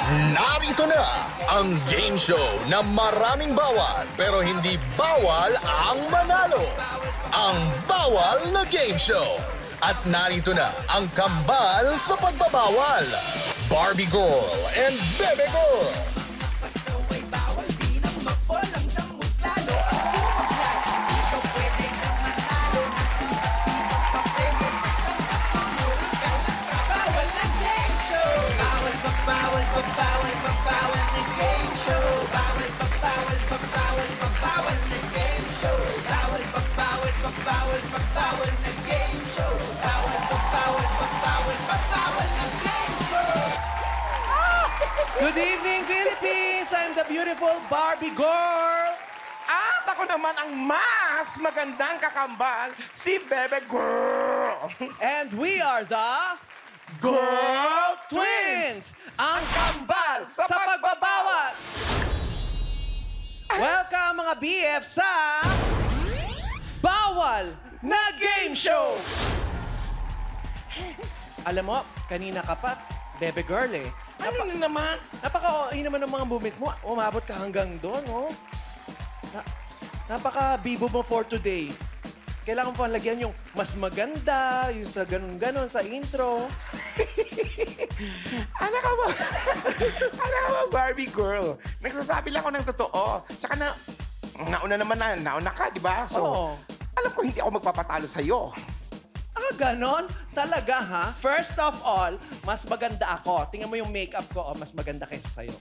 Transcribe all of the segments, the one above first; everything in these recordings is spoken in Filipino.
Narito na ang game show na maraming bawal pero hindi bawal ang manalo. Ang Bawal na Game Show. At narito na ang kambal sa pagbabawal. Barbie Girl and Bebe Girl. Good evening, Philippines! I'm the beautiful Barbie Girl! At ako naman ang mas magandang kakambal, si Bebe Girl. And we are the Girl Twins! Ang kambal sa pagbabawal! Welcome mga BF sa Bawal na Game Show! Alam mo, kanina ka pa, Bebe Girl eh. Ano na naman? Napaka-OA naman ng mga bumit mo. Umabot ka hanggang doon, oh. Napaka-bibo mo for today. Kailangan mo pang lagyan yung mas maganda, yung sa ganun-ganon sa intro. Ano ka ba? Ano ka ba, Barbie Girl? Nagsasabi lang ako ng totoo. Tsaka nauna ka, di ba? So, Oo. alam ko hindi ako magpapatalo sa'yo. Ah, ganon? Talaga, ha? First of all, mas maganda ako. Tingnan mo yung makeup ko, oh, mas maganda kaysa sa'yo.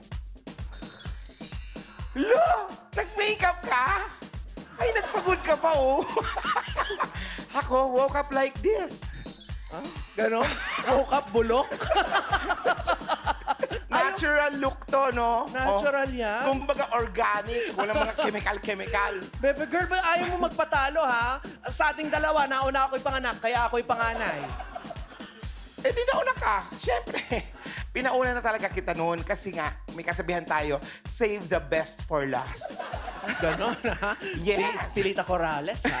Lo! Nag-makeup ka? Ay, nagpagod ka pa, oh. Ako, woke up like this. Huh? Ganon? Woke up bulok? Natural look to, no? Natural yan. Kumbaga organic, walang mga chemical. Bebe girl, ba ayaw mo magpatalo, ha? Sa ating dalawa, nauna ako'y panganak, kaya ako'y panganay. Eh, di nauna ka. Siyempre. Pinauna na talaga kita noon kasi nga, may kasabihan tayo, save the best for last. Ganon, ha? Yes. Silita Corrales, ha?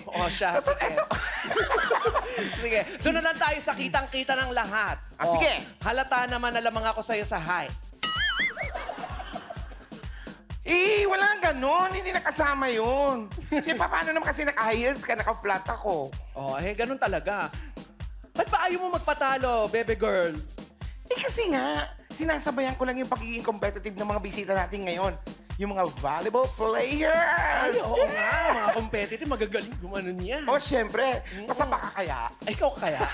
O siya, Tapos, sige. Sige, doon na lang tayo sa kitang-kita ng lahat. Ah, O, sige. Halata naman na lamang ako sa'yo sa height. Eh, wala ganon. Hindi nakasama yun. Kasi paano naman kasi naka-heels ka, naka-flat ako. O, ganun talaga. Ba't ba ayaw mo magpatalo, Bebe girl? Eh, kasi nga, sinasabayan ko lang yung pagiging competitive ng mga bisita natin ngayon. Yung mga valuable players. Ay, oo nga, mga competitive, magagaling gumano niya. O, syempre. Basta baka kaya. Ay, ikaw kaya?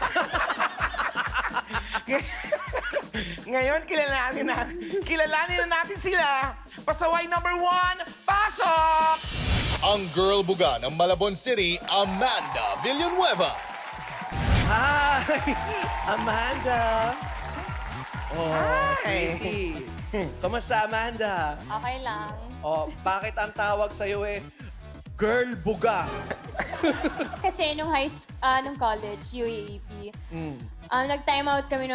Ngayon, kilalanin na natin sila. Pasaway number 1, pasok! Ang girl buga ng Malabon City, Amanda Villanueva. Hi! Amanda! Oh, Hi! sweetie. Kamusta, Amanda? Okay lang. Oh, bakit ang tawag sa'yo Girl Buga? Kasi nung nung college, UAAP, Mm. nag-time out kami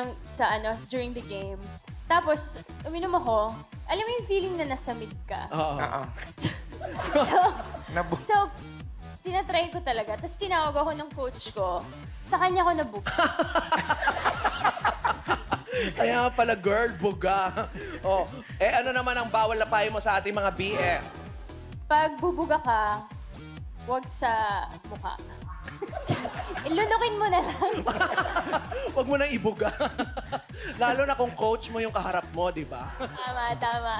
during the game. Tapos, uminom ako. Alam mo yung feeling na nasa mid ka? Oo. So, Nabu- so, tinatry ko talaga. Tapos tinawag ako ng coach ko. Sa kanya ko nabook. Kaya pala, Girl Buga. Oh, ano naman ang bawal na payo mo sa ating mga BF? Pag bubuga ka, huwag sa mukha. Ilunukin mo na lang. Huwag mo nang ibuga. Lalo na kung coach mo yung kaharap mo, di ba? Tama, tama.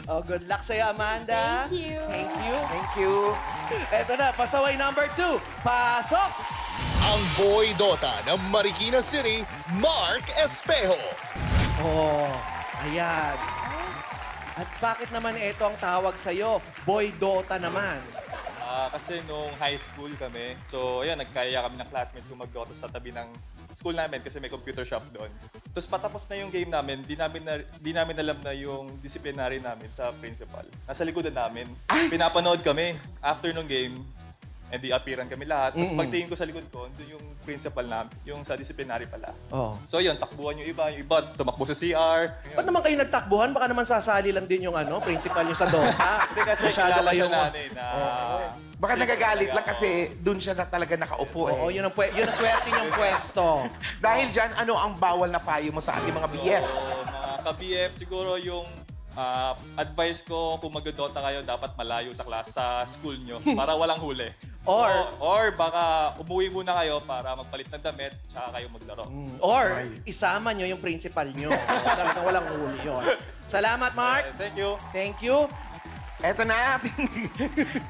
Oh, good luck sa'yo, Amanda. Thank you. Thank you. Thank you. Eto na, pasaway number 2. Pasok! Ang boy Dota ng Marikina City, Mark Espejo. Oh, ayan. At bakit naman ito ang tawag sa'yo? Boy Dota naman. Kasi nung high school kami, so ayan, nagkaya kami ng classmates ko mag-Dota sa tabi ng school namin kasi may computer shop doon. Tapos patapos na yung game namin, di namin alam na yung disciplinary namin sa principal. Nasa likodan namin. Pinapanood kami after nung game. And di appearan kami lahat. Tapos pagtingin ko sa likod ko, doon yung principal namin, yung sa disciplinary pala. Oh. So yun, takbuhan yung iba tumakbo sa CR. Ba't naman kayo nagtakbuhan? Baka naman sasali lang din yung principal nyo sa Dota. Hindi kasi Masyado kilala siya kayong- natin na... Baka strict nagagalit talaga, lang kasi dun siya na talaga nakaupo eh. Oo, yun ang swerte niyong pwesto. Dahil dyan, ano ang bawal na payo mo sa ating mga BF? So, mga ka-BF, siguro yung advice ko kung mag-Dota kayo, dapat malayo sa school nyo para walang huli. Or baka umuwi muna kayo para magpalit ng damit, tsaka kayo maglaro. Or isama nyo yung principal nyo. Talagang walang huli yun. Salamat, Mark. Thank you. Thank you. Eto na ating...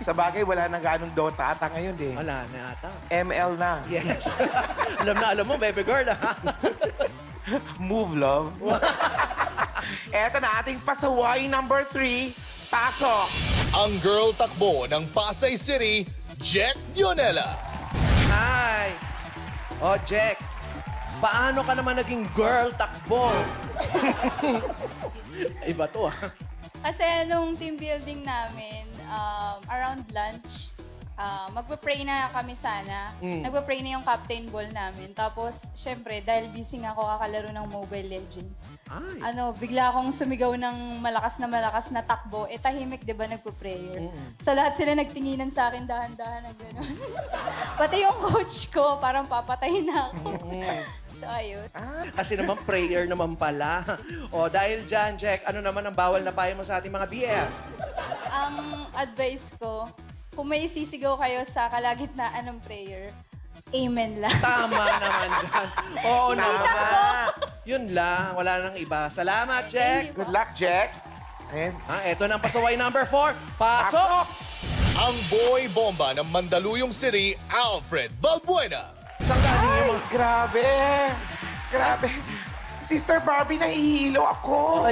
Sa bagay, wala na ganong Dota ata ngayon eh. Wala na ata. ML na. Yes. alam mo, baby girl, ha? Move, love. Eto na ating pasaway number 3. Pasok! Ang girl takbo ng Pasay City, Jack Dionela. Hi! Oh, Jack. Paano ka naman naging girl takbo? Iba to, ah. Kasi nung team building namin, around lunch, magpa-pray na kami sana. Nagpa-pray na yung captain ball namin. Tapos, syempre, dahil busy nga ako kakalaro ng Mobile Legend. Bigla akong sumigaw ng malakas na takbo. Tahimik, di ba, nagpa-prayer. So, lahat sila nagtinginan sa akin, dahan-dahan na gano'n. Pati yung coach ko, parang papatayin na ako. So, ayun. Kasi naman, prayer naman pala. O, dahil dyan, Jack, ano naman ang bawal na payo mo sa ating mga BF? Ang advice ko, kung may isisigaw kayo sa kalagitnaan ng prayer, amen lang. Tama naman dyan. Oo naman. Yun lang. Wala nang iba. Salamat, Jack. Good luck, Jack. And Eto na ang pasaway number 4. Pasok! Ang boy bomba ng Mandaluyong City, Alfred Balbuena. Saan galing yung mga... Grabe! Grabe! Sister Barbie, nahihilo ako!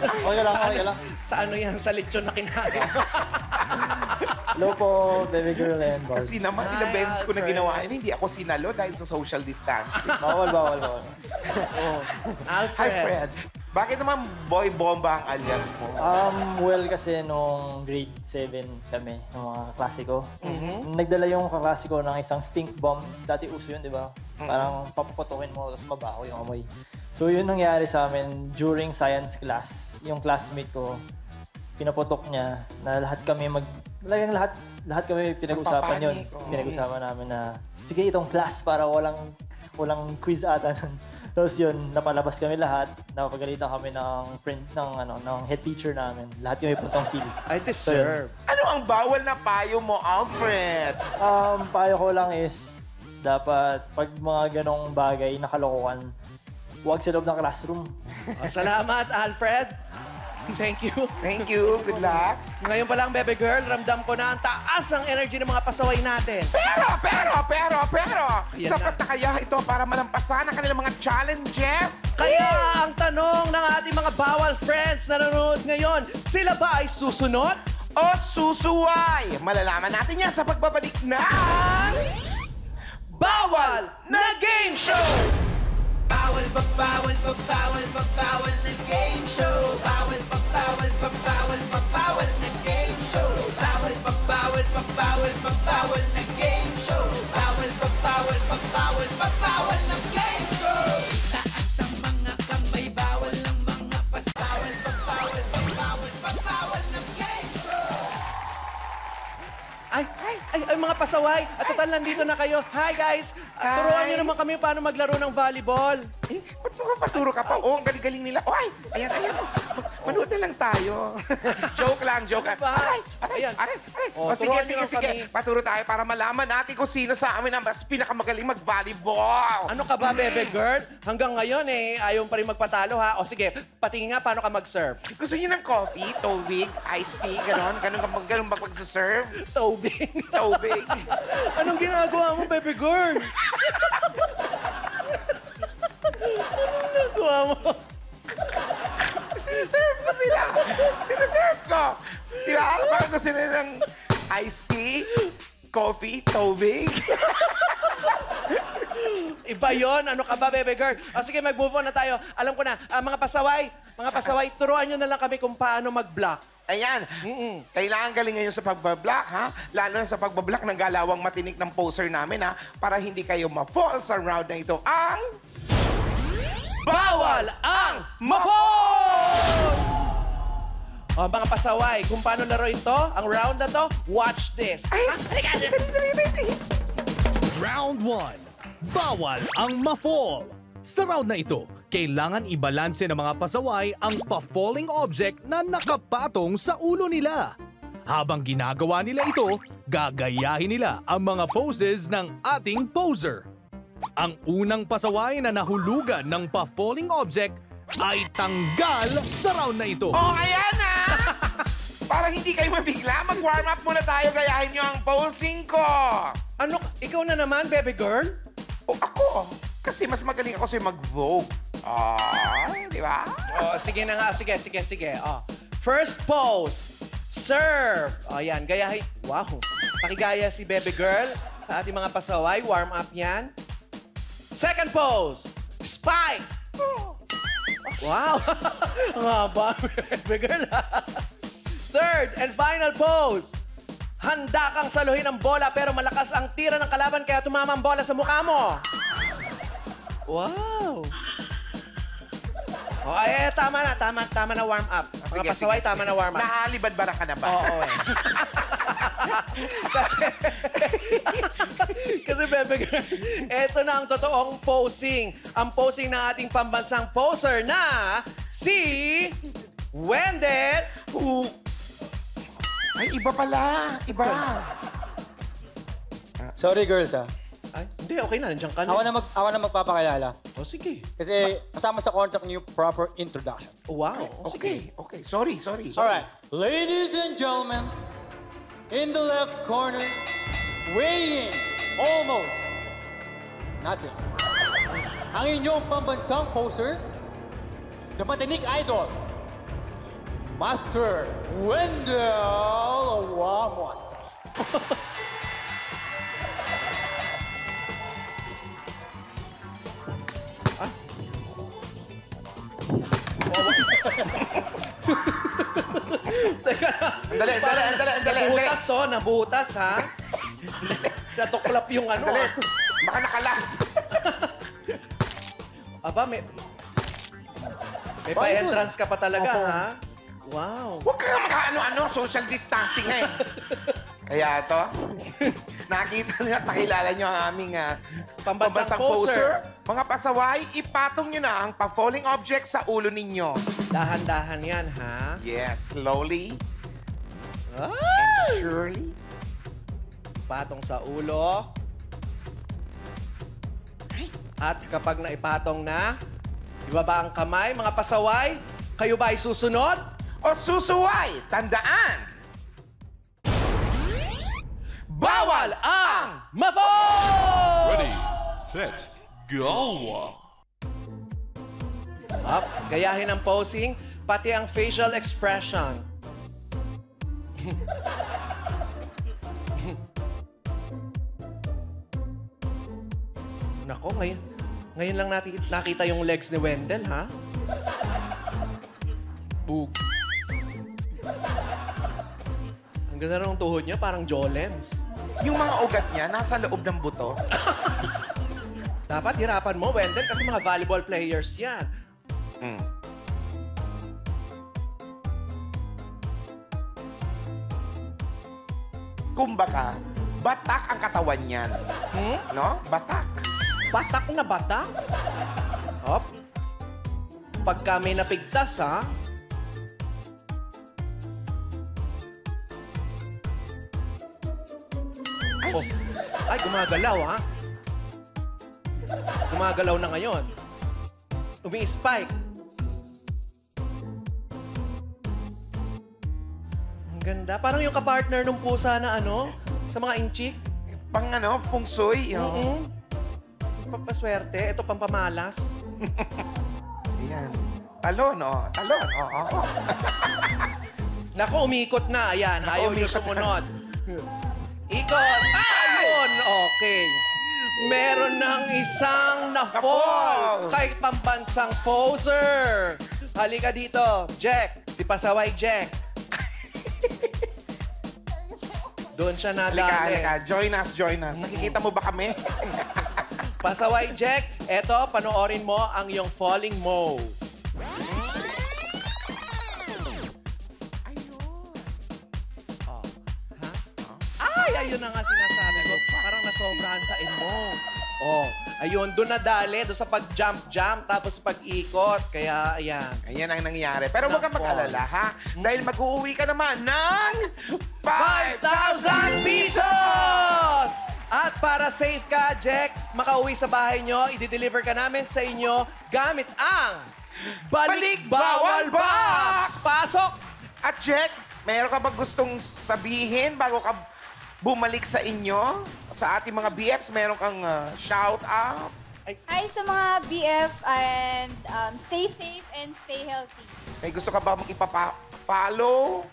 Okay lang. Sa ano yan? Sa lechon na kinain. Hello po, baby girl and boy. Kasi naman, Hi, ilang beses ko na Alfred. ginawa yun, hindi ako sinalo dahil sa social distancing. Bawal. Hi, Alfred. Fred. Bakit naman boy bomba ang alias mo? Well, kasi nung grade 7 kami, ng mga klase ko, nagdala yung kaklase ko ng isang stink bomb. Dati uso yun, di ba? Parang papaputukin mo, tapos mabaho yung amoy. So, yun nangyari sa amin during science class. Yung classmate ko, pinaputok niya na lahat kami lahat kami pinag-usapan yun. Magpapanik, oo. Pinag-usapan namin na, sige, itong class para walang quiz ata nun. Tapos yun, napalabas kami lahat. Napagalitan kami ng head teacher namin. Lahat kami puntang field. I deserve. Ano ang bawal na payo mo, Alfred? Payo ko lang is, dapat pag mga ganong bagay na kalokohan, huwag sa loob ng classroom. Salamat, Alfred. Thank you. Thank you. Good luck. Ngayon pa lang, baby girl, ramdam ko na ang taas ng energy ng mga pasaway natin. Pero, Yan sapat na kaya ito para malampasan ang kanilang mga challenges? Kaya ang tanong ng ating mga bawal friends na nanonood ngayon, sila ba ay susunod? O susuway? Malalaman natin yan sa pagbabalik ng... Bawal na Game Show! Bawal na game show. Bawal na game show. Bawal na game show. Bawal na game show. Taas ang mga kamay, bawal ang mga pasawal. Bawal na game show. Ay, mga pasaway. At total, nandito na kayo. Hi, guys. Hi. Turuan niyo naman kami paano maglaro ng volleyball. Ba't paturo ka pa? Oh, ang galing-galing nila. Ay, ayan. Manood na lang tayo. joke lang. Bye. Ayan. Aray. Oh, O, sige. turuan niyo kami. Paturo tayo para malaman natin kung sino sa amin ang mas pinakamagaling mag-volleyball. Ano ka ba, bebe girl? Hanggang ngayon, ayaw pa rin magpatalo, ha? O sige, patingin nga paano ka mag-serve. Gusto niyo ng coffee, tubig, iced tea, ganon ba mag-serve? Tobing. Tubig. Anong ginagawa mo, baby girl? Anong ginagawa mo? Sinaserve ko sila. Sinaserve ko. Di ba? Parang gusto nila ng iced tea, coffee, tubig. Iba yon. Ano ka ba, baby girl? O sige, mag-move on na tayo. Alam ko na, mga pasaway, turuan nyo na lang kami kung paano mag-block. Ayan. Kailangan galingan nyo sa pagbablock, ha? Lalo na sa pagbablock ng galawang matinik ng poser namin, ha? Para hindi kayo ma-fall sa round na ito. Ang... Bawal ang ma-fall! O, mga pasaway, kung paano laruin to, ang round na to, watch this. Ay, Round 1. Bawal ang ma-fall. Sa round na ito, kailangan ibalanse ng mga pasaway ang pa-falling object na nakapatong sa ulo nila. Habang ginagawa nila ito, gagayahin nila ang mga poses ng ating poser. Ang unang pasaway na nahulugan ng pa-falling object ay tanggal sa round na ito. Oh, ayan na! Para hindi kayo mabigla, mag-warm up muna tayo. Gayahin nyo ang posing ko. Ano, ikaw na naman, baby girl? O ako, kasi mas magaling ako sa'yo mag-vogue. Di ba? Oh, sige na nga. Sige. Oh. First pose, serve. O, yan. Gayahin. Wow. Pakigaya si baby girl sa ating mga pasaway. Warm up yan. Second pose, spike. Wow. Ang haba, baby girl. Third and final pose, handa kang saluhin ang bola pero malakas ang tira ng kalaban kaya tumama ang bola sa mukha mo. Wow. Oh, ay, tama na warm up. Mga pasaway, tama na warm up. Nahalibad-bara ka na ba? Oo, eh. kasi bebe girl, eto na ang totoong posing. Ang posing ng ating pambansang poser na si Wendell. Ay, iba pala. Iba. Sorry girls Ay, hindi, okay na. Nandiyan ka na. Ako na magpapakilala. O, sige. Kasi kasama sa contract niyo proper introduction. Wow. O, sige. Okay. Sorry. Alright. Ladies and gentlemen, in the left corner, weighing almost nothing. Ang inyong pambansang poser, the Matinik Idol, Master Wendell Wamos. Teka. Andali. Nabutas, ha? Natuklap yung ano, Andali. ah. Baka nakalas. Aba, may pa-entrance ka pa talaga, ha? Wow. Huwag ka makaano-ano. Social distancing na eh. Kaya to, nakita nyo at nakilala nyo ang aming Pambansang poser. Mga pasaway, ipatong nyo na ang pa-falling object sa ulo ninyo. Dahan-dahan yan, ha? Yes, slowly Ah! and surely. Patong sa ulo. At kapag naipatong na, ibaba ang kamay, mga pasaway. Kayo ba ay susunod? O susuway, tandaan! Bawal ang mafo! Ready, set, go! Up, gayahin ang posing, pati ang facial expression. Nako, ngayon lang nakita yung legs ni Wendell, ha? Boog. Ang ganda ng tuhod niya, parang Jolens. Yung mga ugat niya nasa loob ng buto. Dapat hirapan mo, Wendell, kasi mga volleyball players yan. Kumbaga, batak ang katawan niyan. No? Batak. Batak na batak? Hop. Pagka may napigtas, ha? Oh. Ay, gumagalaw, ha? Gumagalaw na ngayon. Umi-spike. Ang ganda. Parang yung kapartner nung pusa na ano, sa mga inchik. Pang ano, feng shui. Papaswerte. Ito pang pamalas. Ayan. Talon, oh. Talon, oh. Naku, umikot na. Ayan, Naku, ayaw niyo umikot na. sumunod. Ikot! Ayun! Okay. Meron ng isang na-fall kay pambansang poser. Halika dito, Jack. Si Pasaway Jack. Doon siya nadali. Halika. Join us. Nakikita mo ba kami? Pasaway Jack, eto, panoorin mo ang iyong falling move. Ay, ayun na nga sinasabi ko. Parang nasobrahan sa emo. Oh, ayun, doon nadali, doon sa pag-jump-jump, tapos pag-ikot. Kaya, ayan. Ayan ang nangyari. Pero huwag kang Nako. mag-alala, ha? Dahil mag-uuwi ka naman ng 5,000 pesos! At para safe ka, Jack, makauwi sa bahay nyo, i-deliver ka namin sa inyo gamit ang Balik Bawal Box! Pasok! At Jack, mayroon ka ba gustong sabihin bago ka bumalik sa inyo? Sa ating mga BFs, meron kang shout-out? Hi sa mga BF and stay safe and stay healthy. May gusto ka ba ipapa-follow?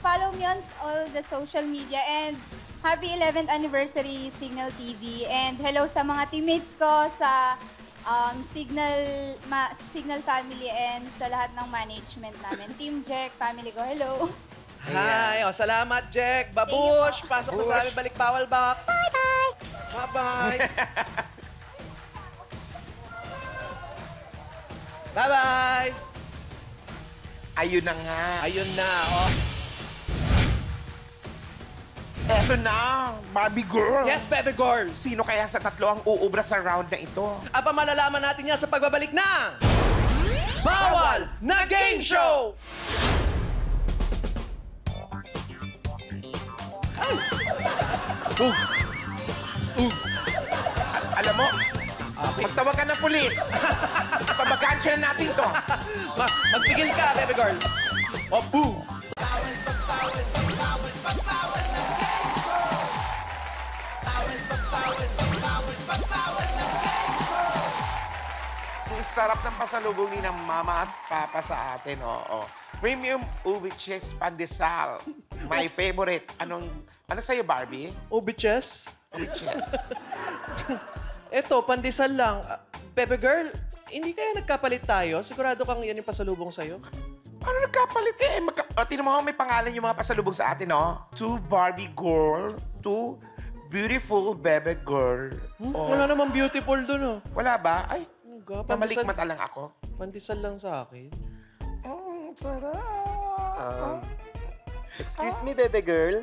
Follow me on all the social media and happy 11th anniversary Signal TV and hello sa mga teammates ko sa Signal family and sa lahat ng management namin. Team Jack, family ko, hello. Hi! O, salamat, Jack. Babush! Pasok na sa aming Balik Bawal Box. Bye-bye! Bye-bye! Bye-bye! Ayun na nga. Ayun na, oh. Eto na, Barbie girl. Yes, baby girl! Sino kaya sa tatlo ang uubra sa round na ito? Aba, malalaman natin yan sa pagbabalik ng Bawal na Game Show! Alam mo, magtawag ka ng pulis. Pabagansya na natin to. Magpigil ka, baby girl. O, boom! Ang sarap ng pasalubong ni ng mama at papa sa atin, oo. Premium ubi cheese pandesal. My favorite. Ano sa'yo, Barbie? Ubiches? Ubi cheese. Eto, pandesal lang. Baby girl, hindi kaya nagkapalit tayo? Sigurado kang yan yung pasalubong sa'yo? Ano nagkapalit eh? Tinan mo, may pangalan yung mga pasalubong sa atin, no? To Barbie girl, to beautiful baby girl. Oh. Wala namang beautiful dun, oh. Wala ba? Ay, Pandesal, mamalikmata lang ako. pandesal lang sa akin. Sarap. Excuse me, bebe girl.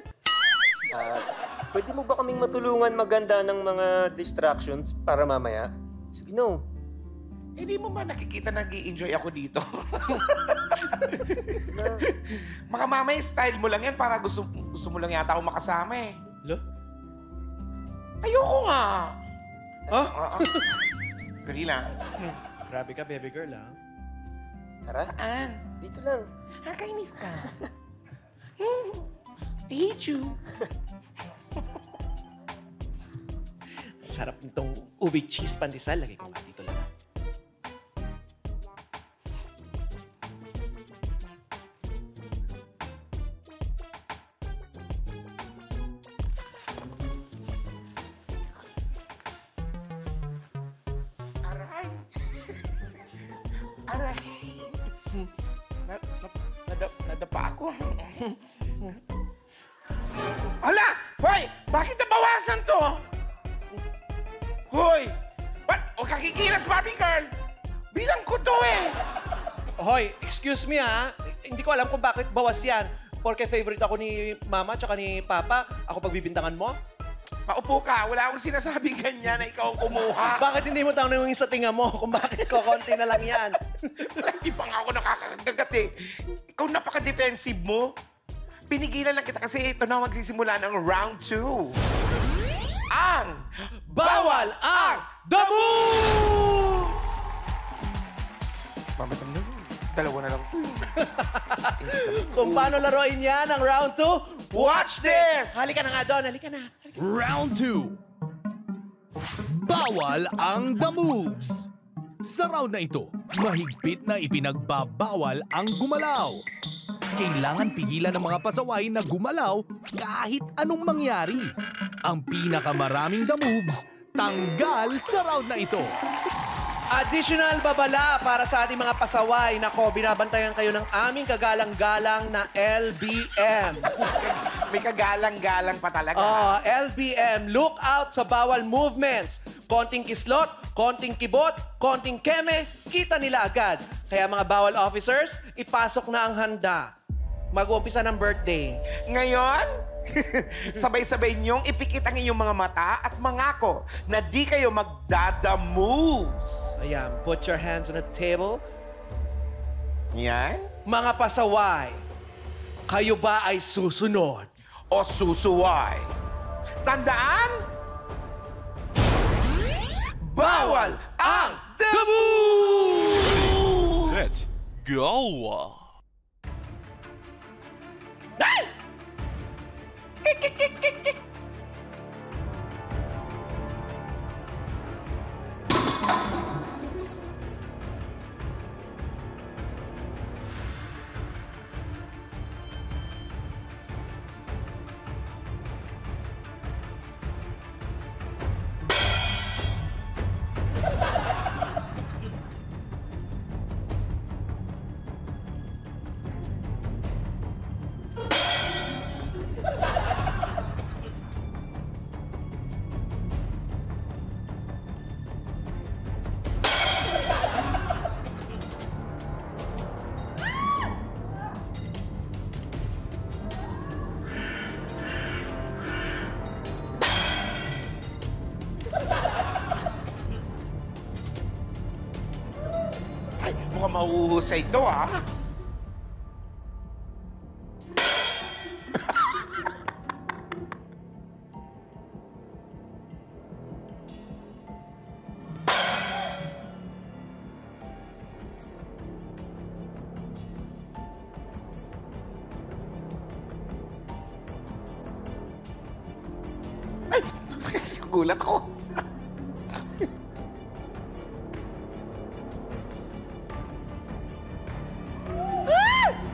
Pwede mo ba kaming matulungan maganda ng mga distractions para mamaya? Sige, no. Hindi mo ba nakikita nag-i-enjoy ako dito? Baka mamaya style mo lang yan para gusto mo lang yata ako makasama eh. Lo? Ayoko nga. Huh? Dali lang. Grabe ka, baby girl, ha? Tara, Saan? dito lang. Nakainis ka. I hate you. Sarap nitong ubi cheese pandesal. Lagay ko nga dito lang. Aray. Aray. Nadapa ako. Hala! Hoy! Bakit nabawasan to? Hoy! Ba't? O kakikilas, Barbie girl! Bilang ko to eh! Hoy, excuse me, ha? Hindi ko alam kung bakit bawas yan. Porque favorite ako ni Mama tsaka ni Papa. Ako pagbibintangan mo? Paupo ka. Wala akong sinasabing ganyan na ikaw ang kumuha. Bakit hindi mo tanongin sa tinga mo kung bakit ko konti na lang yan? Wala, hindi pa nga ako nakakagagat eh. Ikaw napaka-defensive mo. Pinigilan lang kita kasi ito na magsisimula ng round 2. Ang Bawal ang Damu! Mamatang na. Dalawa na lang. Kung paano laruin yan ang round 2, Watch this! halika na nga doon, halika na. Round 2. Bawal ang The Moves. Sa round na ito, mahigpit na ipinagbabawal ang gumalaw. Kailangan pigilan ng mga pasaway na gumalaw kahit anong mangyari. Ang pinakamaraming The Moves, tanggal sa round na ito. Additional babala para sa ating mga pasaway. Nako, binabantayan kayo ng aming kagalang-galang na LBM. May kagalang-galang pa talaga. LBM, look out sa bawal movements. Konting kislot, konting kibot, konting keme, kita nila agad. Kaya mga bawal officers, ipasok na ang handa. Mag-uumpisa ng birthday. Ngayon, Sabay-sabay niyong ipikit ang inyong mga mata at mangako na di kayo magdadamoves. Ayan, put your hands on the table. Yan. Mga pasaway, kayo ba ay susunod? O susuway. Tandaan, bawal ang damo! Set. Go! Ay! Kik, kik, kik, kik, kik. Ay, mukhang mauhusay ito, ah. Ay, gulat ako.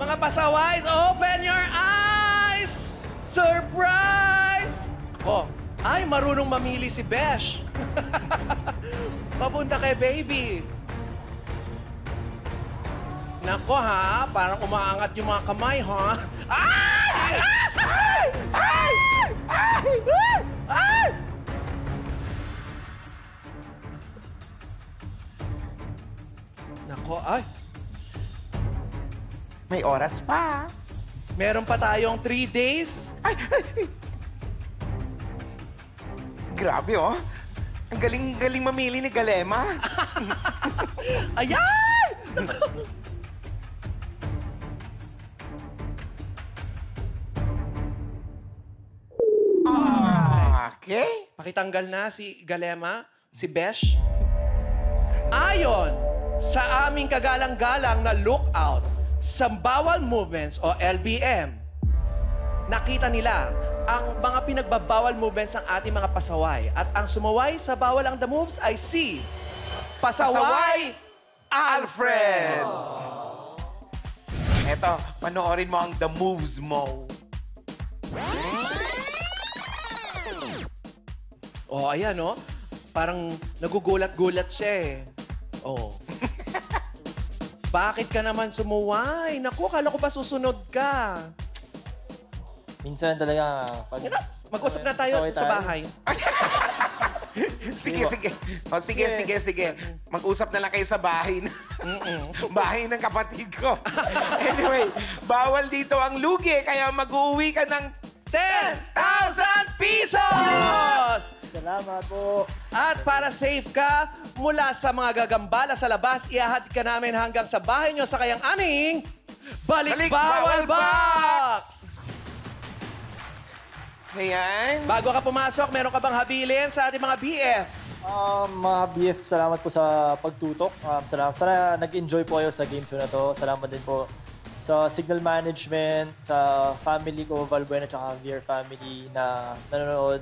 Mga pasaways, open your eyes! Surprise! Oh, ay, marunong mamili si Besh. Papunta kay baby. Nako ha, parang umaangat yung mga kamay ha. Ay! Ay! Ay! Ay! Ay! Nako, ay. May oras pa. Meron pa tayong 3 days. Ay, ay, ay. Grabe, oh. Ang galing-galing mamili ni Galema. Ayan! Okay. Pakitanggal na si Galema, si Besh. Ayon sa aming kagalang-galang na lookout sa bawal movements o LBM, nakita nila ang mga pinagbabawal movements ng ating mga pasaway. At ang sumaway sa bawal ang the moves ay si Pasaway Alfred! Eto, panoorin mo ang the moves mo. Oh, ayan, oh. Parang nagugulat-gulat siya eh. Oh. Bakit ka naman sumuway? Naku, kala ko pa susunod ka. Minsan talaga, pag... Mag-usap na tayo Pasaway sa tayo. bahay. Sige, sige. O, sige. Mag-usap na lang kayo sa bahay. Bahay ng kapatid ko. Anyway, bawal dito ang lugi, kaya mag-uwi ka ng 10,000 pesos! Salamat po. At para safe ka mula sa mga gagambala sa labas, ihahatid ka namin hanggang sa bahay nyo sa kayang aming Balik Bawal Box! Ayan. Bago ka pumasok, meron ka bang habilin sa ating mga BF? Mga BF, salamat po sa pagtutok. Salamat. Sana nag-enjoy po kayo sa game show na to. Salamat din po sa Signal Management, sa family ko, Valbuena at Javier family na nanonood.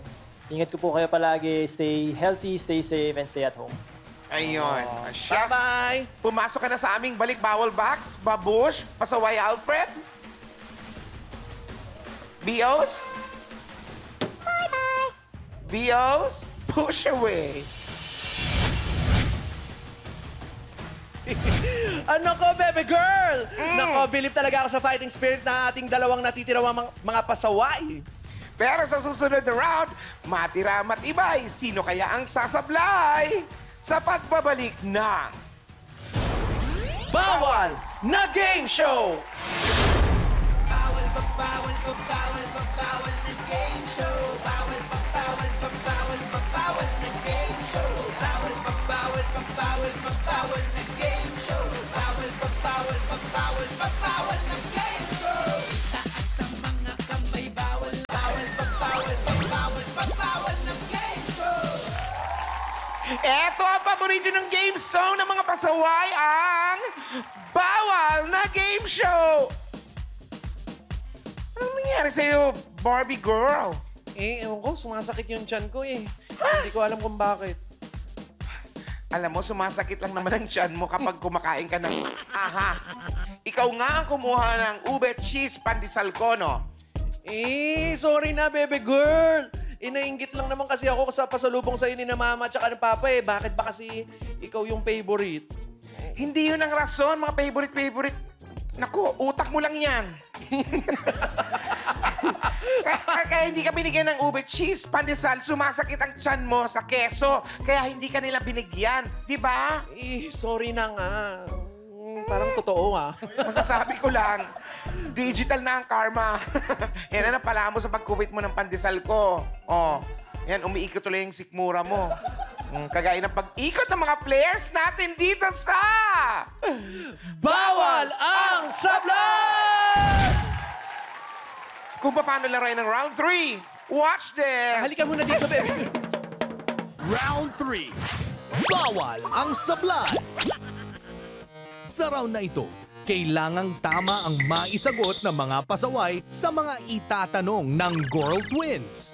Ingat ko po kayo palagi. Stay healthy, stay safe, and stay at home. Ayun. Chef, Bye-bye! pumasok ka na sa aming Balik Bawal Box. Babush, Pasaway Alfred. Bios. Bye-bye. Bios, push away. Ano ko, baby girl? Nako, bilib talaga ako sa fighting spirit na ating dalawang natitirang mga pasaway. Pero sa susunod na round, matira matibay. Sino kaya ang sasablay sa pagbabalik ng Bawal na Game Show! Bawal na paborito ng game show ng mga pasaway ang Bawal na Game Show! Anong nangyari sa'yo, Barbie girl? Ewan ko, sumasakit yung tiyan ko eh. Hindi ko alam kung bakit. Alam mo, sumasakit lang naman ang tiyan mo kapag kumakain ka ng aha. Ikaw nga ang kumuha ng ube cheese pandesal ko, no? Sorry na, bebe girl. Inainggit lang naman kasi ako sa pasalubong sa'yo ni na mama at saka ng papa eh. Bakit ba kasi ikaw yung favorite? Hindi yun ang rason, mga favorite. Naku, utak mo lang yan. Kaya hindi ka binigyan ng ube cheese, pandesal, sumasakit ang tiyan mo sa keso. Kaya hindi ka nila binigyan, di ba? Sorry na nga. Parang totoo ah. Masasabi ko lang, digital na ang karma. Yan na pala mo sa pagkupit mo ng pandesal ko. Oh, yan, umiikot tuloy yung sikmura mo. Kagaya ng pag-ikot ng mga players natin dito sa... Bawal ang Sablay! Kung paano laruin ng round 3, watch this! Halika muna dito, baby. Round 3. Bawal ang sablay. Sa round na ito, kailangang tama ang maisagot ng mga pasaway sa mga itatanong ng Girl Twins.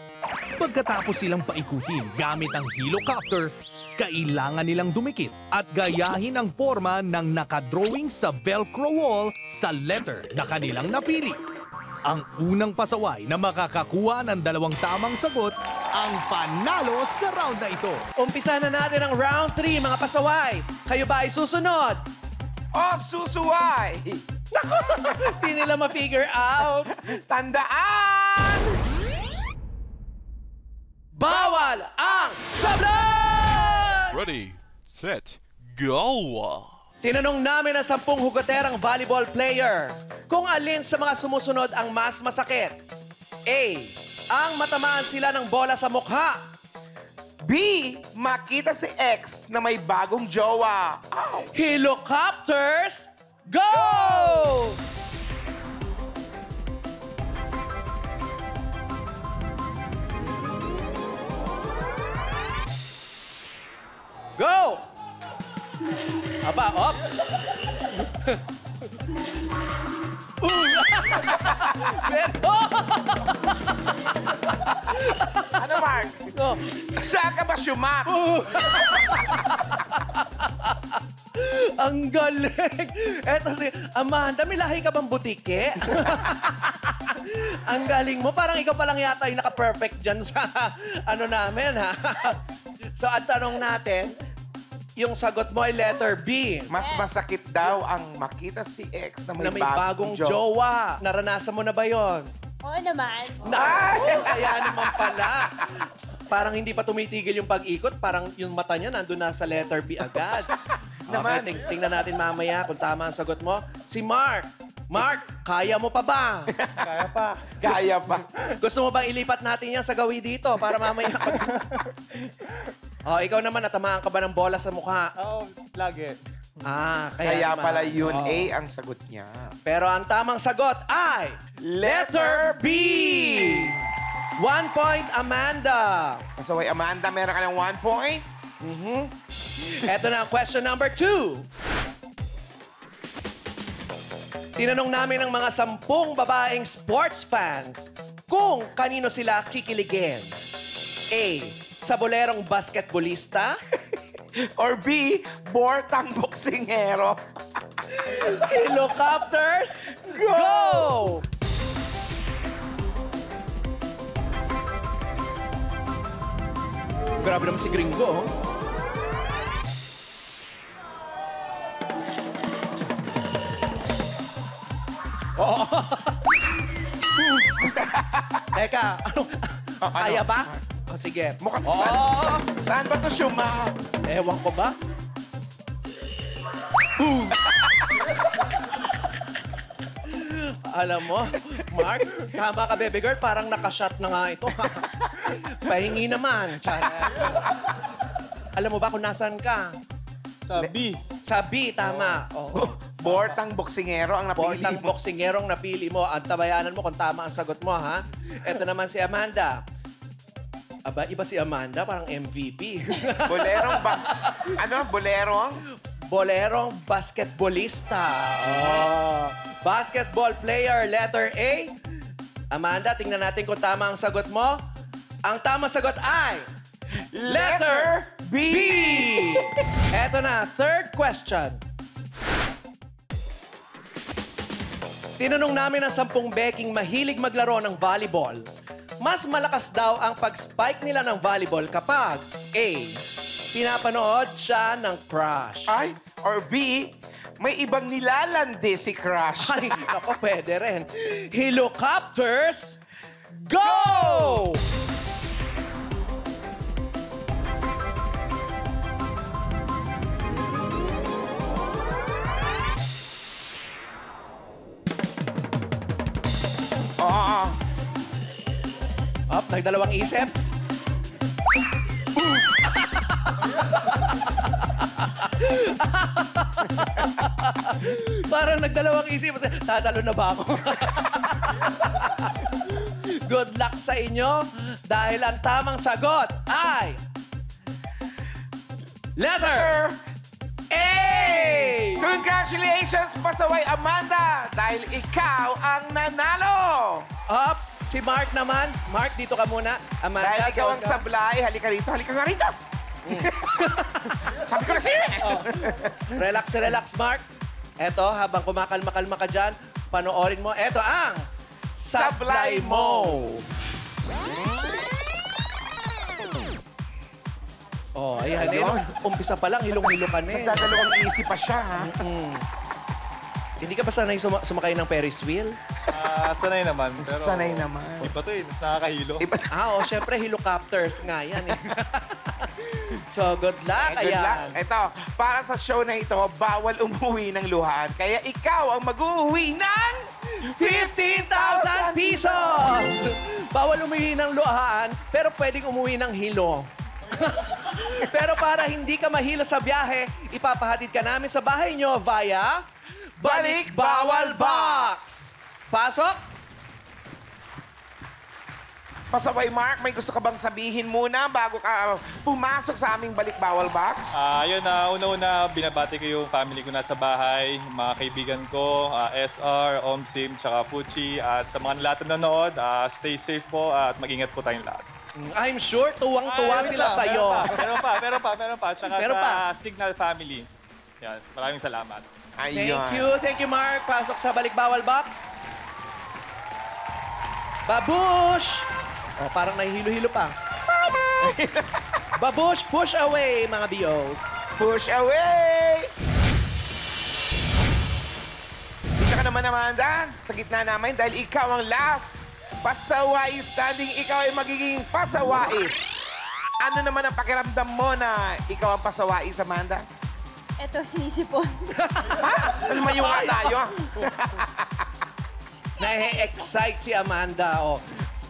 Pagkatapos silang paikutin gamit ang helicopter, kailangan nilang dumikit at gayahin ang forma ng nakadrawing sa Velcro wall sa letter na kanilang napili. Ang unang pasaway na makakakuha ng 2 tamang sagot ang panalo sa round na ito. Umpisa na natin ang round 3, mga pasaway. Kayo ba ay susunod? Oh, susuway! Naku, di nila ma-figure out. Tandaan! Bawal ang Sablay! Ready, set, go! Tinanong namin ang 10 hugoterang volleyball player kung alin sa mga sumusunod ang mas masakit. A. Ang matamaan sila ng bola sa mukha. B. Makita si X na may bagong jowa. Ow. Helicopters, go! Go! Aba, op! Beto! Ano, Mark? No. Saan ka ba syumat? Ang galing! Eto si Amanda, may lahi ka bang butike? Ang galing mo. Parang ikaw palang yata yung naka-perfect dyan sa ano namin, ha? So, ang tanong natin, yung sagot mo ay letter B. Mas masakit daw ang makita si X na Na may, may bagong jowa. Naranasan mo na ba yon? Oo naman. Kaya naman pala. Parang hindi pa tumitigil yung pag-ikot. Parang yung mata niya nandun na sa letter B agad. Naman. Okay, tingnan natin mamaya kung tama ang sagot mo. Si Mark. Mark, kaya mo pa ba? Kaya pa. Kaya pa. Gusto mo bang ilipat natin yan sa gawi dito para mamaya... Oh, ikaw naman, natamaan ka ba ng bola sa mukha? Oo, lagi. Kaya naman. pala yun, Oo. A ang sagot niya. Pero ang tamang sagot ay... Letter B! 1 point, Amanda. Pasaway Amanda, meron ka ng 1 point. Eto na ang question number 2. Tinanong namin ang mga 10 babaeng sports fans kung kanino sila kikiligin. A. Sa bolerong basketbolista. Or B, Bortang boksingero. Helicopters, go! Grabe naman si Gringo. Oh. Teka, ano? Kaya ba? Oh, sige. Mukhang Oh! saan ba ito syuma? Ewan ko ba? Alam mo, Mark, tama ka, baby girl. Parang nakashot na nga ito. Pahingi naman. Charet. Alam mo ba kung nasan ka? Sa B. Sa B, tama. Oh. Bortang boksingero ang napili Portang mo. boksingerong napili mo. At tabayanan mo kung tama ang sagot mo, ha? Ito naman si Amanda. Aba, iba si Amanda, parang MVP. Bolerong ba? Ano? Bolerong? Bolerong basketballista. Oh. Basketball player, letter A. Amanda, tingnan natin kung tama ang sagot mo. Ang tamang sagot ay... Letter B! Eto na, third question. Tinanong namin ang 10 beking mahilig maglaro ng volleyball. Mas malakas daw ang pag-spike nila ng volleyball kapag A. Pinapanood siya ng crush. Ay, or B, may ibang nilalandi si Crush. Ay, ako pwede rin. Helicopters, go! Oo. Up, nagdalawang isip. Parang nagdalawang isip. Tatalo na ba ako? Good luck sa inyo dahil ang tamang sagot ay... Letter A! Congratulations, pasaway Amanda! Dahil ikaw ang nanalo! Up, si Mark naman. Mark, dito ka muna. Amanda, Dahil ikaw ang go. sablay, halika rito, halika nga rito! Sabi ko na siya eh! Relax, relax, Mark. Eto, habang kumakalma-kalma ka dyan, panoorin mo. Eto ang Sablay Mo. Oh, ayan. Ayun. Umpisa pa lang, hilong-hilo ka na eh. Nagdadalawang isip pa siya, ha? Hindi ka ba sanay sumakay ng Ferris wheel? Sanay naman. Pero Sanay naman. Iba to eh, mas nakakahilo. Oo, syempre, helicopters nga yan eh. So, good luck. Good Ayan. luck. Ito, para sa show na ito, bawal umuwi ng luhaan. Kaya ikaw ang mag-uuwi ng 15,000 pesos! Bawal umuwi ng luhaan, pero pwedeng umuwi ng hilo. Pero para hindi ka mahilo sa biyahe, ipapahatid ka namin sa bahay nyo via Balik Bawal Box! Pasok! Pasaway Mark, may gusto ka bang sabihin muna bago ka pumasok sa aming Balik Bawal Box? Yun na, una-una, binabati ko yung family ko nasa bahay, mga kaibigan ko, SR, Omsim, tsaka Fuchi. At sa mga lahat na nanood, stay safe po at mag-ingat po tayong lahat. I'm sure tuwang-tuwa sila sa'yo. Meron pa. Tsaka Meron sa Signal family. Yan, maraming salamat. Thank you, Mark. Pasok sa Balik Bawal Box. Babush! Oh, parang nahihilo-hilo pa. Babush, push away, mga BOs. Push away! Dito ka naman, Amanda, sa gitna namin dahil ikaw ang last pasawais standing. Ikaw ay magiging pasawais. Ano naman ang pakiramdam mo na ikaw ang pasawais, Amanda? Ito, sinisipon. Ha? Lumayo nga tayo. Na-excite si Amanda. Oh.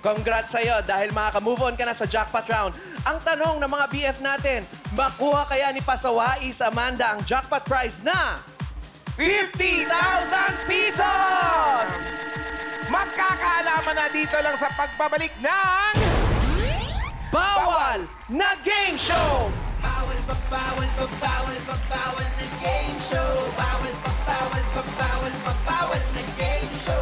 Congrats sa'yo dahil makaka-move on ka na sa jackpot round. Ang tanong ng mga BF natin, makuha kaya ni Pasawais Amanda ang jackpot prize na 50,000 pesos! Magkakaalaman na dito lang sa pagbabalik ng... Bawal na Game Show! Bawal na game show. Bawal na game show. Bawal na game show.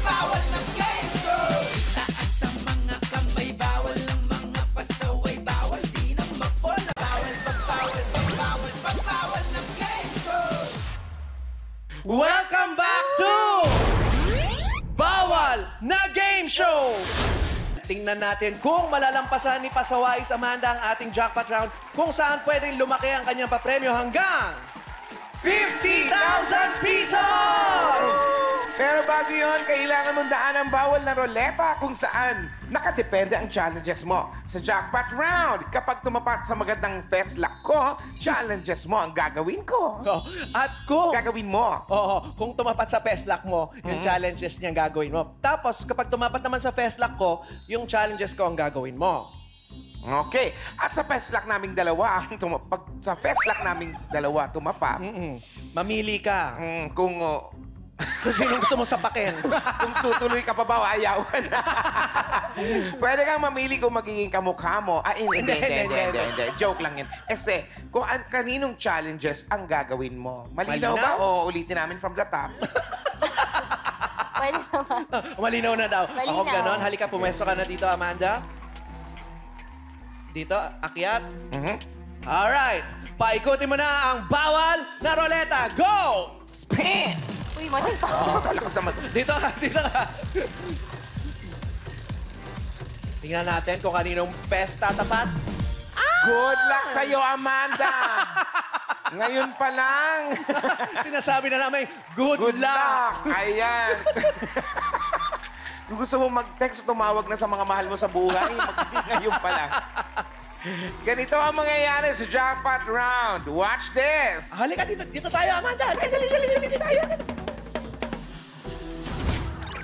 Bawal na game show. Taas ang mga kamay, bawal ang mga pasaway, bawal di na mag-fall. Bawal na game show. Welcome back to Bawal na Game Show! Tingnan natin kung malalampasan ni Pasawais Amanda ang ating jackpot round kung saan pwedeng lumaki ang kanyang papremyo hanggang 50,000 pesos! Pero bago yun, kailangan mong daan ang bawal na roleta kung saan nakadepende ang challenges mo. Sa jackpot round, kapag tumapat sa magandang fest luck ko, challenges mo ang gagawin ko. Oh, at kung... Gagawin mo. Oo, kung tumapat sa Festlock mo, yung challenges niyang gagawin mo. Tapos, kapag tumapat naman sa Festlock ko, yung challenges ko ang gagawin mo. Okay. At sa fest luck naming dalawa, pag sa fest luck naming dalawa tumapat, Mamili ka. kung Kung sino gusto mo sapakin. Kung tutuloy ka pa ba o ayawan? Pwede kang mamili kung magiging kamukha mo. Hindi. Joke lang yan. Kasi, kung kaninong challenges ang gagawin mo. Malinaw ba o ulitin namin from the top? Pwede naman. Malinaw na daw. Malinaw. Ako ganon. Halika, pumesto ka na dito, Amanda. Dito, akyat. Alright. Paikutin mo na ang bawal na roleta. Go! Spin! Uy, mali pa. Dito ka, dito ka. Tingnan natin kung kaninong pesta tapat. Good luck sa'yo, Amanda! Ngayon pa lang. Sinasabi na namin, good Good luck! luck! Ayan. Kung gusto mo mag-text, tumawag na sa mga mahal mo sa buhay. Ngayon pa lang. Ganito ang mangyayari sa jackpot round. Watch this! Halika, dito tayo, Amanda. Halika, dito tayo.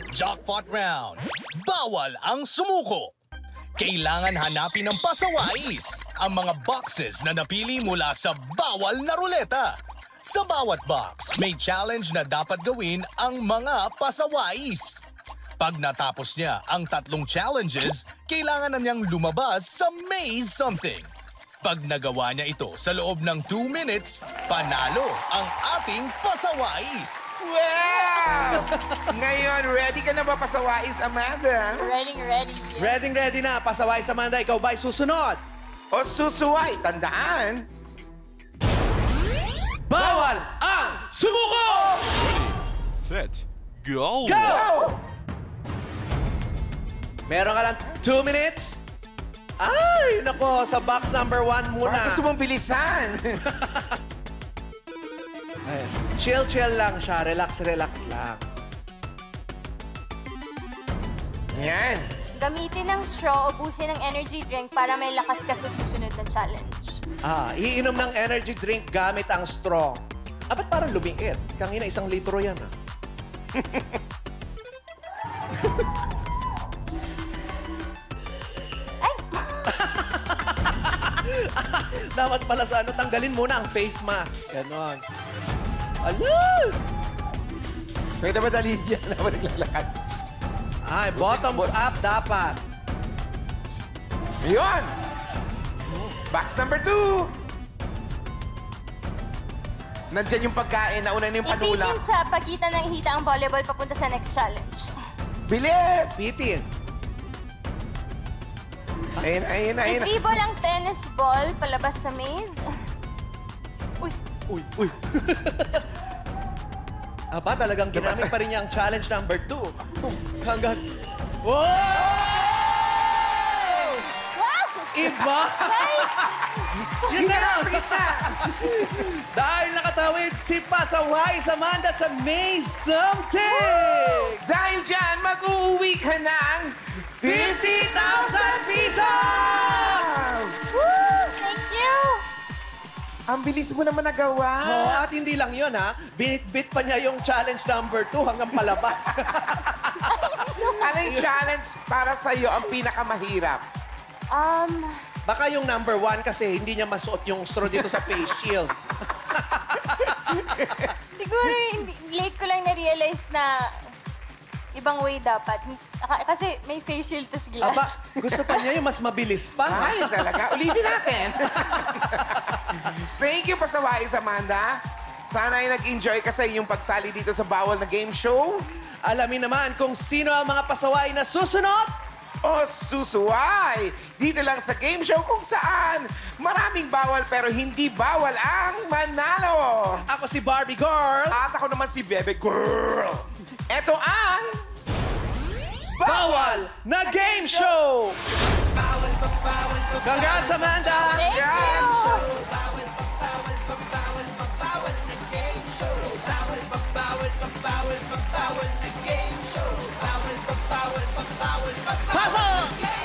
Jackpot round. Bawal ang sumuko. Kailangan hanapin ng pasawais ang mga boxes na napili mula sa bawal na ruleta. Sa bawat box, may challenge na dapat gawin ang mga pasawais. Pag natapos niya ang 3 challenges, kailangan na niyang lumabas sa maze something. Pag nagawa niya ito sa loob ng 2 minutes, panalo ang ating pasawais. Wow! Ngayon, ready ka na ba pasawais, Amanda? Ready. Na. Pasaway, Amanda. Ikaw ba'y susunod? O susuway, tandaan. Bawal ang sumuko! Set. Go! Go! Meron ka lang 2 minutes. Ay, nako, sa box number 1 muna. Baka gusto mong bilisan. Ay, chill lang siya. Relax lang. Yan. Gamitin ng straw, ubusin ng energy drink para may lakas ka sa susunod na challenge. Iinom ng energy drink gamit ang straw. Ba't parang lumiit? Kangina, 1 litro yan, Ay! Dapat pala sa tanggalin muna ang face mask. Ganon. Ala! Pwede ba dali yan na naglalakad? Ay, bottoms up dapat. Yun! Box number 2. Nandyan yung pagkain. Nauna na yung panula. Ipitin sa pagitan ng ihita ang volleyball papunta sa next challenge. Bilis! Pitin. Ayun. I-dribble ang tennis ball palabas sa maze. Uy. Talagang ginamit pa rin niya ang challenge number 2. Hanggang... Wow! Wow! Iba! Guys! Yun na lang! Dahil nakatawid si Pasaway Amanda sa maze something! Dahil dyan, mag-uuwi ka ng 50,000 pesos! Woo! Thank you! Ang bilis mo naman nagawa. At hindi lang yun, Binitbit pa niya yung challenge number 2 hanggang palabas. Anong challenge para sa'yo ang pinakamahirap? Baka yung number 1 kasi hindi niya masuot yung straw dito sa face shield. Siguro late ko lang na-realize na ibang way dapat. Kasi may face shield tas glass. Gusto pa niya yung mas mabilis pa. Ay, talaga. Ulitin natin. Thank you, Pasawais, Amanda. Sana ay nag-enjoy ka sa inyong pagsali dito sa Bawal na Game Show. Alamin naman kung sino ang mga pasaway na susunod o susuway. Dito lang sa game show kung saan maraming bawal pero hindi bawal ang manalo. Ako si Barbie Girl. At ako naman si Bebe Girl. Ito ang... Bawal na Game Show! Congrats, Amanda! Thank you!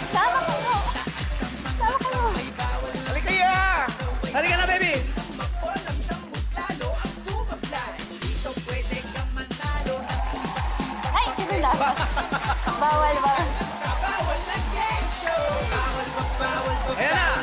Sama ko mo! Halika ya! Halika na, baby! Ay, hindi na. Bawal. Ayan na!